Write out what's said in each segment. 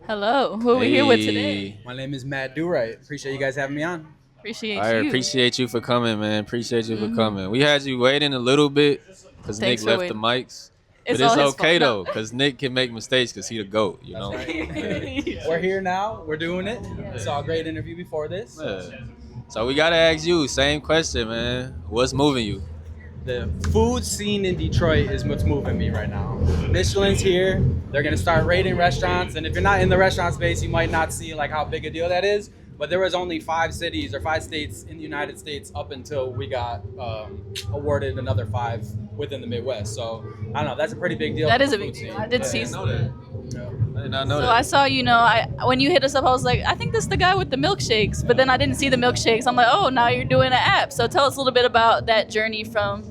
Hello, who are we here with today? My name is Matt DoRight. Appreciate you guys having me on. Appreciate I you. appreciate you for coming, man. Appreciate you for hmm coming. We had you waiting a little bit because Nick Thanks for left the waiting. mics, but It's all it's his fault. okay No. though because Nick can make mistakes because he the goat, you That's know. right. Yeah. We're here now. We're doing it. I saw a great interview before this. Yeah. So we gotta ask you same question, man. What's moving you? The food scene in Detroit is what's moving me right now. Michelin's here. They're gonna start rating restaurants, and if you're not in the restaurant space, you might not see like how big a deal that is. But there was only 5 cities or 5 states in the United States up until we got awarded another 5 within the Midwest. So I don't know. That's a pretty big deal That for is the a big food deal. scene. I did I see. didn't know that. Yeah. I did not know So I that. saw, I when you hit us up, I was like, I think this is the guy with the milkshakes. But then I didn't see the milkshakes. I'm like, oh, now you're doing an app. So tell us a little bit about that journey from,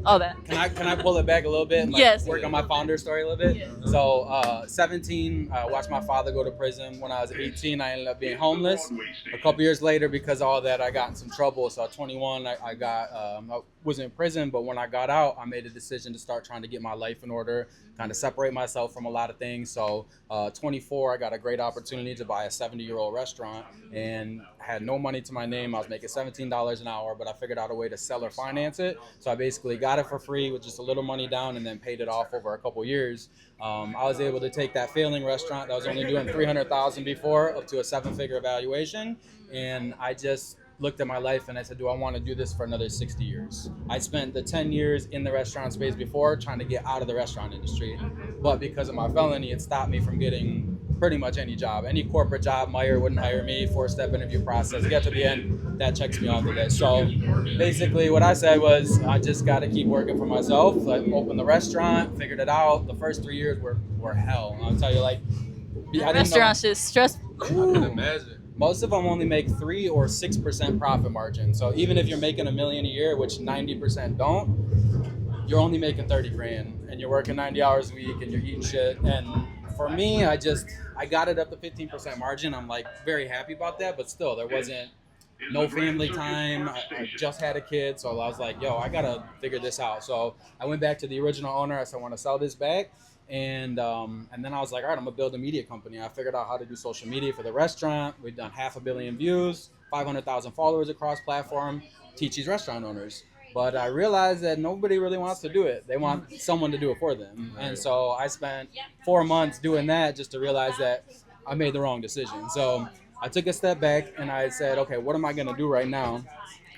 all that. Can I pull it back a little bit and Yes. work on my founder story a little bit? Yes. So 17, watched my father go to prison. When I was 18, I ended up being homeless. A couple years later, because of all that, I got in some trouble. So at 21, I was in prison, but when I got out, I made a decision to start trying to get my life in order, kind of separate myself from a lot of things. So 24, I got a great opportunity to buy a 70-year-old restaurant and had no money to my name. I was making $17 an hour, but I figured out a way to sell or finance it. So I basically got it for free with just a little money down and then paid it off over a couple years. I was able to take that failing restaurant that was only doing $300,000 before up to a 7-figure valuation. And I just looked at my life and I said, do I want to do this for another 60 years? I spent the 10 years in the restaurant space before trying to get out of the restaurant industry. But because of my felony, it stopped me from getting pretty much any job. Any corporate job, Meyer wouldn't hire me, 4-step interview process. Get to the end, that checks me off the list. So basically what I said was, I just got to keep working for myself. I opened the restaurant, figured it out. The first 3 years were hell. I'll tell you, like, I didn't know. Restaurants is stressful. I can imagine. Most of them only make 3 or 6% profit margin. So even if you're making $1 million a year, which 90% don't, you're only making 30 grand, and you're working 90 hours a week, and you're eating shit. And for me, I got it up to 15% margin. I'm like very happy about that, but still, there wasn't no family time. I just had a kid, so I was like, yo, I gotta figure this out. So I went back to the original owner. I said, I want to sell this back. And then I was like, all right, I'm gonna build a media company. I figured out how to do social media for the restaurant. We've done 500 million views, 500,000 followers across platform, teach these restaurant owners. But I realized that nobody really wants to do it. They want someone to do it for them. And so I spent 4 months doing that just to realize that I made the wrong decision. So I took a step back and I said, okay, what am I gonna do right now?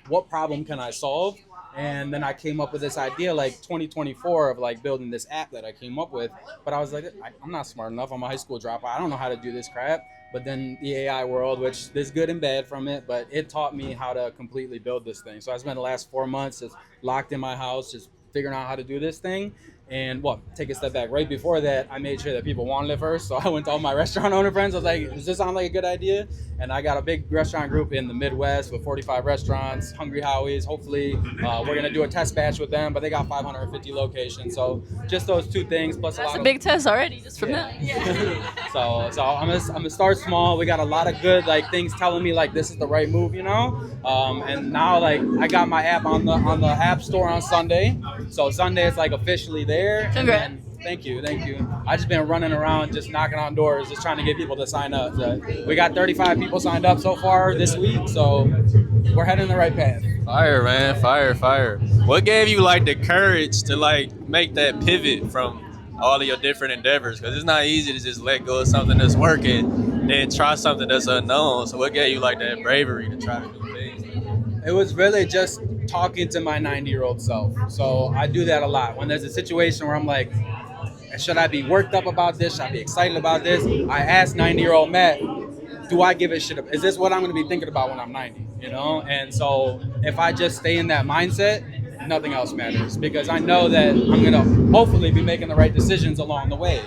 What problem can I solve? And then I came up with this idea like 2024 of like building this app that I came up with. But I was like, I'm not smart enough. I'm a high school dropout. I don't know how to do this crap. But then the AI world, which there's good and bad from it, but it taught me how to completely build this thing. So I spent the last 4 months just locked in my house, just figuring out how to do this thing. And take a step back. Right before that, I made sure that people wanted it first. So I went to all my restaurant owner friends. I was like, does this sound like a good idea? And I got a big restaurant group in the Midwest with 45 restaurants, Hungry Howie's. Hopefully, we're going to do a test batch with them, but they got 550 locations. So just those 2 things, plus That's a lot a big test already, just from Yeah. that. Yeah. So I'm gonna start small. We got a lot of good like things telling me like this is the right move, And now like I got my app on the App Store on Sunday. So Sunday it's like officially there. Congrats. And thank you. I just been running around just knocking on doors, just trying to get people to sign up. So we got 35 people signed up so far this week, so we're heading the right path. Fire, man. Fire. What gave you like the courage to like make that pivot from all of your different endeavors? Because it's not easy to just let go of something that's working, then try something that's unknown. So what gave you like that bravery to try to do things? It was really just talking to my 90-year-old self. So I do that a lot. When there's a situation where I'm like, should I be worked up about this? Should I be excited about this? I asked 90-year-old Matt, do I give a shit? Is this what I'm going to be thinking about when I'm 90? And so if I just stay in that mindset, nothing else matters because I know that I'm going to hopefully be making the right decisions along the way.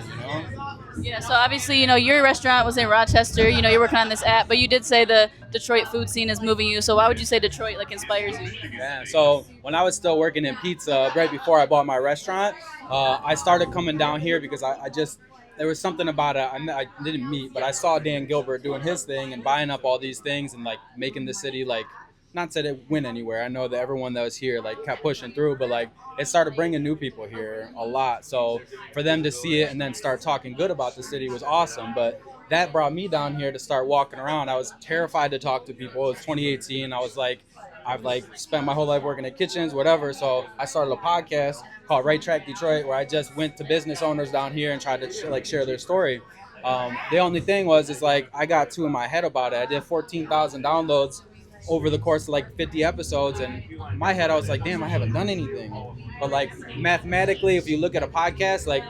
Yeah, so obviously, your restaurant was in Rochester. You're working on this app, but you did say the Detroit food scene is moving you. So why would you say Detroit inspires you? Yeah. So when I was still working in pizza, right before I bought my restaurant, I started coming down here because I just there was something about it. I didn't meet, but I saw Dan Gilbert doing his thing and buying up all these things and like making the city like not that it went anywhere. I know that everyone that was here like kept pushing through, but like it started bringing new people here a lot. So for them to see it and then start talking good about the city was awesome. But that brought me down here to start walking around. I was terrified to talk to people. It was 2018. I was like, I've like spent my whole life working at kitchens, whatever. So I started a podcast called Right Track Detroit, where I just went to business owners down here and tried to like share their story. The only thing was, is like I got too in my head about it. I did 14,000 downloads over the course of like 50 episodes, and in my head I was like, damn, I haven't done anything. But like mathematically, if you look at a podcast, like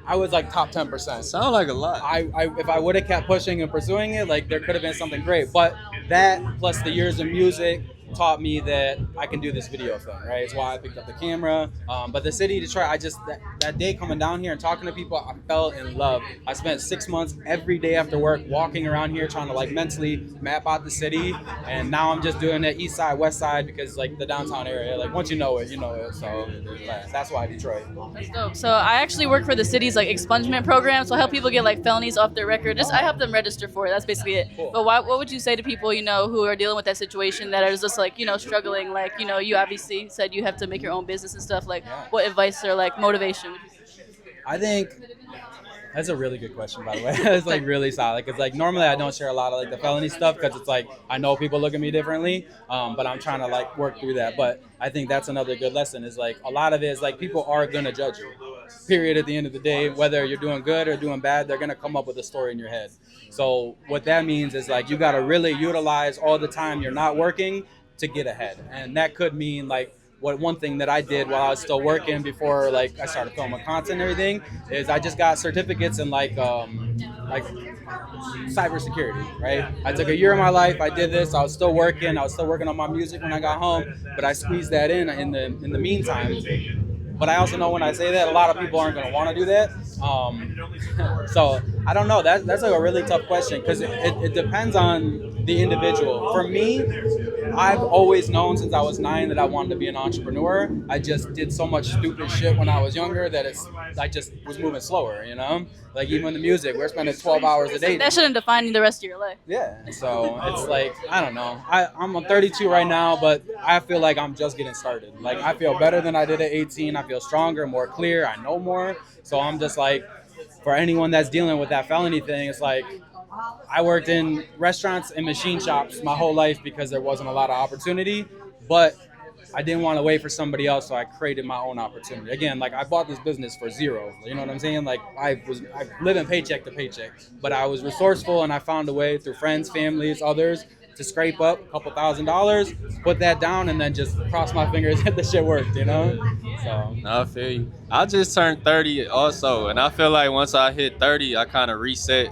I was like top 10%. Sound like a lot. I if I would have kept pushing and pursuing it, like there could have been something great. But that plus the years of music taught me that I can do this video thing, right? It's why I picked up the camera. But the city of Detroit, I just that day coming down here and talking to people, I fell in love. I spent 6 months every day after work walking around here trying to like mentally map out the city, and now I'm just doing it east side, west side, because like the downtown area, like once you know it, you know it. So that's why Detroit. That's dope. So I actually work for the city's like expungement program. So I help people get like felonies off their record. Just I help them register for it. That's basically it. Cool. But what would you say to people, you know, who are dealing with that situation that are just like, you know, struggling? Like, you know, you obviously said you have to make your own business and stuff. Like, what advice or like motivation would you say? I think that's a really good question, by the way. It's like really solid, because like normally I don't share a lot of like the felony stuff, because it's like I know people look at me differently, but I'm trying to like work through that. But I think that's another good lesson, is like a lot of it is like people are gonna judge you, period. At the end of the day, whether you're doing good or doing bad, they're gonna come up with a story in your head. So what that means is like you gotta really utilize all the time you're not working to get ahead, and that could mean like one thing that I did while I was still working before like I started filming content and everything is I just got certificates in like cybersecurity, right? I took a year of my life, I did this, I was still working on my music when I got home, but I squeezed that in the meantime. But I also know when I say that, a lot of people aren't going to want to do that. So I don't know. That's like a really tough question, because it depends on the individual. For me, I've always known since I was 9 that I wanted to be an entrepreneur. I just did so much stupid shit when I was younger that I just was moving slower, you know? Like even in the music, we're spending 12 hours a day. That shouldn't define you the rest of your life. Yeah. So it's like, I don't know. I'm 32 right now, but I feel like I'm just getting started. Like I feel better than I did at 18. I feel stronger, more clear. I know more. So I'm just like, for anyone that's dealing with that felony thing, it's like, I worked in restaurants and machine shops my whole life because there wasn't a lot of opportunity, but I didn't want to wait for somebody else, so I created my own opportunity. Again, like I bought this business for zero. You know what I'm saying? Like I live in paycheck to paycheck, but I was resourceful and I found a way through friends, families, others to scrape up a couple $1,000s, put that down, and then just cross my fingers that the shit worked, you know? So I feel you. I just turned 30 also, and I feel like once I hit 30, I kind of reset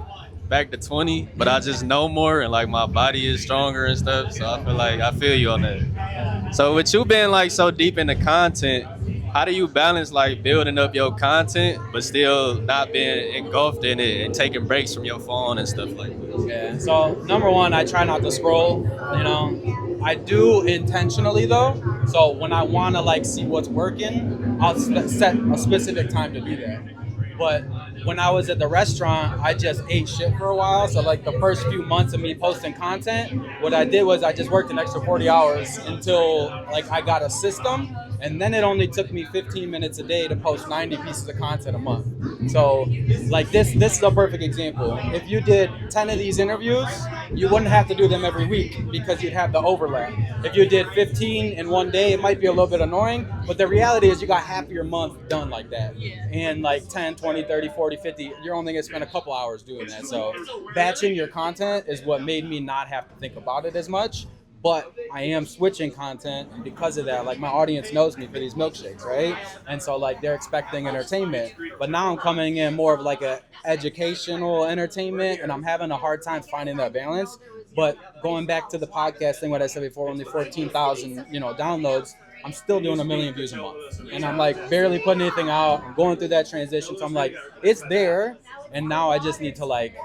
back to 20, but I just know more, and like my body is stronger and stuff, so I feel like I feel you on that. So with you being like so deep into content, how do you balance like building up your content but still not being engulfed in it and taking breaks from your phone and stuff like that? yeah, so number one, I try not to scroll, you know. I do intentionally though, so when I want to like see what's working, I'll set a specific time to do that. But when I was at the restaurant, I just ate shit for a while. So like the first few months of me posting content, what I did was I just worked an extra 40 hours until like I got a system. And then it only took me 15 minutes a day to post 90 pieces of content a month. So like this is a perfect example. If you did 10 of these interviews, you wouldn't have to do them every week because you'd have the overlap. If you did 15 in one day, it might be a little bit annoying, but the reality is you got half of your month done like that. And like 10, 20, 30, 40, 50, you're only gonna spend a couple hours doing that. So batching your content is what made me not have to think about it as much. But I am switching content, and because of that, like my audience knows me for these milkshakes, right? And so like they're expecting entertainment, but now I'm coming in more of like a educational entertainment, and I'm having a hard time finding that balance. But going back to the podcast thing, what I said before, only 14,000, downloads, I'm still doing 1 million views a month, and I'm like barely putting anything out. I'm going through that transition, so I'm like, it's there, and now I just need to like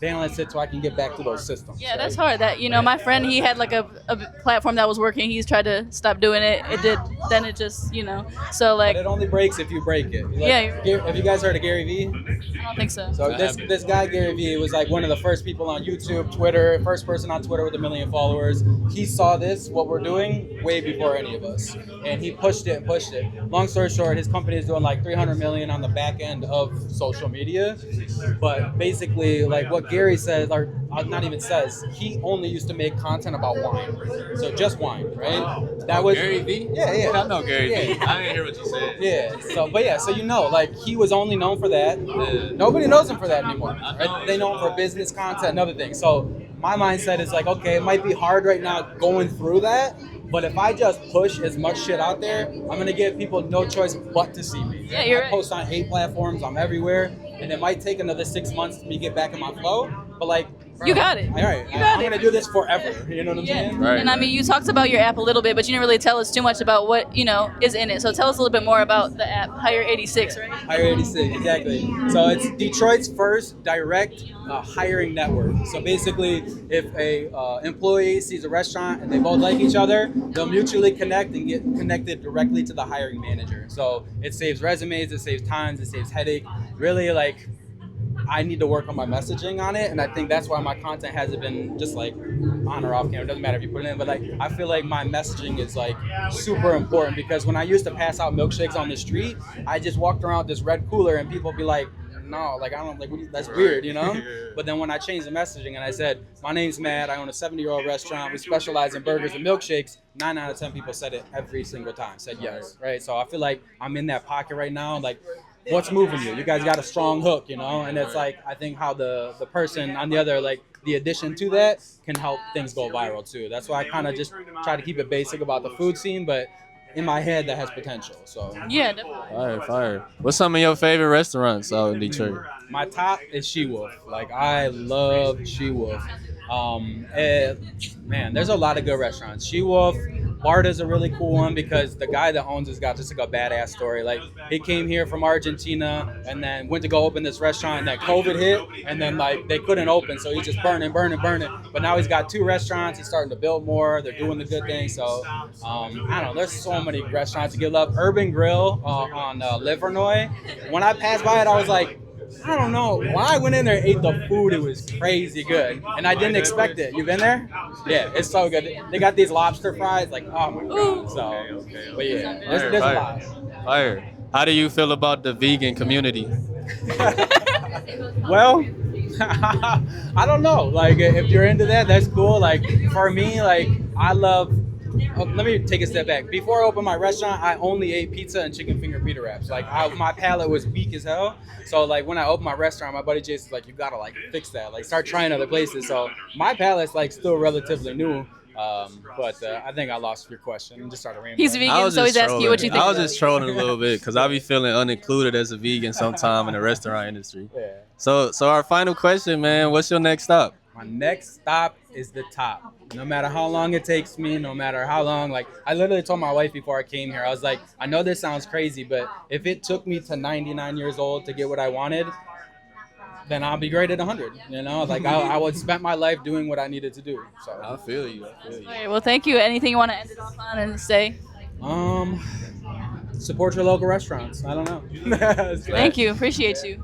balance it so I can get back to those systems. Yeah, that's hard. That my friend, he had like a platform that was working. He's tried to stop doing it. It did. Then it just So like. But it only breaks if you break it. Like, yeah. Have you guys heard of Gary Vee? I don't think so. So this guy Gary Vee was like one of the first people on YouTube, Twitter, first person on Twitter with 1 million followers. He saw what we're doing, way before any of us, and he pushed it and pushed it. Long story short, his company is doing like 300 million on the back end of social media. But basically, like what Gary says, or not even says, he only used to make content about wine. So just wine, right? That was Gary Vee? Yeah. I know Gary Vee. I didn't hear what you said. Yeah. So like he was only known for that. Nobody knows him for that anymore. Right? They know him for business content and other things. So my mindset is like, okay, it might be hard right now going through that, but if I just push as much shit out there, I'm gonna give people no choice but to see me. Yeah, you're I right. post on 8 platforms. I'm everywhere, and it might take another 6 months for me to get back in my flow. But like, You got it. all right, You got I'm it. gonna do this forever. You know what I'm saying? Right. And I mean, you talked about your app a little bit, but you didn't really tell us too much about what is in it. So tell us a little bit more about the app, Hire 86, right? Hire 86, exactly. So it's Detroit's first direct hiring network. So basically, if a employee sees a restaurant and they both like each other, they'll mutually connect and get connected directly to the hiring manager. So it saves resumes, it saves times, it saves headache. Really, like, I need to work on my messaging on it, and I think that's why my content hasn't been just like on or off camera. It doesn't matter if you put it in, but like I feel like my messaging is like super important, because when I used to pass out milkshakes on the street, I just walked around with this red cooler and people would be like, no, like I don't like that's weird, But then when I changed the messaging and I said, my name's Matt, I own a 70-year-old restaurant, we specialize in burgers and milkshakes, 9 out of 10 people said it every single time, said yes, right? So I feel like I'm in that pocket right now, like what's moving you? You guys got a strong hook, and it's like I think how the person on the other, like the addition to that can help things go viral too. That's why I kind of just try to keep it basic about the food scene, but in my head that has potential. So Yeah, definitely. Fire. What's some of your favorite restaurants out in Detroit? my top is She Wolf. Like I love She Wolf. Man, there's a lot of good restaurants. She Wolf, Barda's a really cool one because the guy that owns this got just like a badass story. Like he came here from Argentina and then went to go open this restaurant, and then COVID hit, and then like they couldn't open, so he's just burning. But now he's got 2 restaurants. He's starting to build more. They're doing the good thing. So I don't know. There's so many restaurants to give love. Urban Grill on Livernois. When I passed by it, I was like, I don't know. When I went in there and ate the food, it was crazy good. And I didn't expect it. You been there? Yeah, it's so good. They got these lobster fries. Like, oh my God. So, but yeah, there's a lot. Fire. How do you feel about the vegan community? Well, I don't know. Like, if you're into that, that's cool. Like, for me, like, I love... let me take a step back. Before I opened my restaurant, I only ate pizza and chicken finger pita wraps. Like my palate was weak as hell. So like when I opened my restaurant, my buddy Jason's like, you gotta like fix that. Like start trying other places. So my palate's like still relatively new. But I think I lost your question and just started rambling. He's vegan, so he's asking you what you think. I was just trolling a little bit because I be feeling unincluded as a vegan sometime in the restaurant industry. Yeah. So our final question, man, what's your next stop? My next stop is the top. No matter how long it takes me, no matter how long, like I literally told my wife before I came here, I was like, I know this sounds crazy, but if it took me to 99 years old to get what I wanted, then I'll be great at 100. Like I would spend my life doing what I needed to do. So I feel you. All right, well, thank you. Anything you want to end it off on and say? Support your local restaurants. I don't know. Thank you. Appreciate you.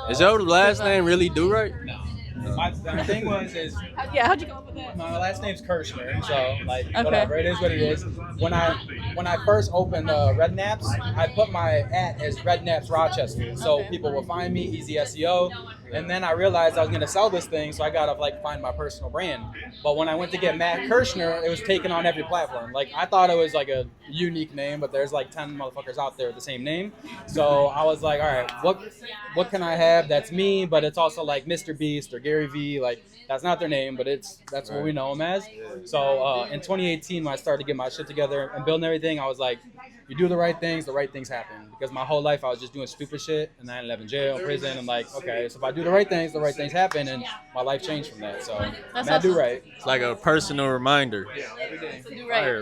Is your last name really DoRight? No. The thing is Yeah, how'd you come up with that? my last name's Kirshner, so like Okay. whatever, it is what it is. When I first opened Red Naps, I put my as Red Naps Rochester, so Okay. people will find me, easy SEO. And then I realized I was gonna sell this thing, so I gotta like find my personal brand. But when I went to get Matt Kirshner, it was taken on every platform. Like I thought it was like a unique name, but there's like 10 motherfuckers out there with the same name. So I was like, all right, what can I have that's me, but it's also like Mr. Beast or Gary Vee, like that's not their name, but that's what we know them as. So in 2018, when I started to get my shit together and building everything, I was like, you do the right things happen. Because my whole life I was just doing stupid shit, and then I ended up in jail, prison. I'm like, okay, so if I do the right things happen, and my life changed from that. So That's Matt awesome. DoRight. It's like a personal reminder. Every day. Do right. Fire.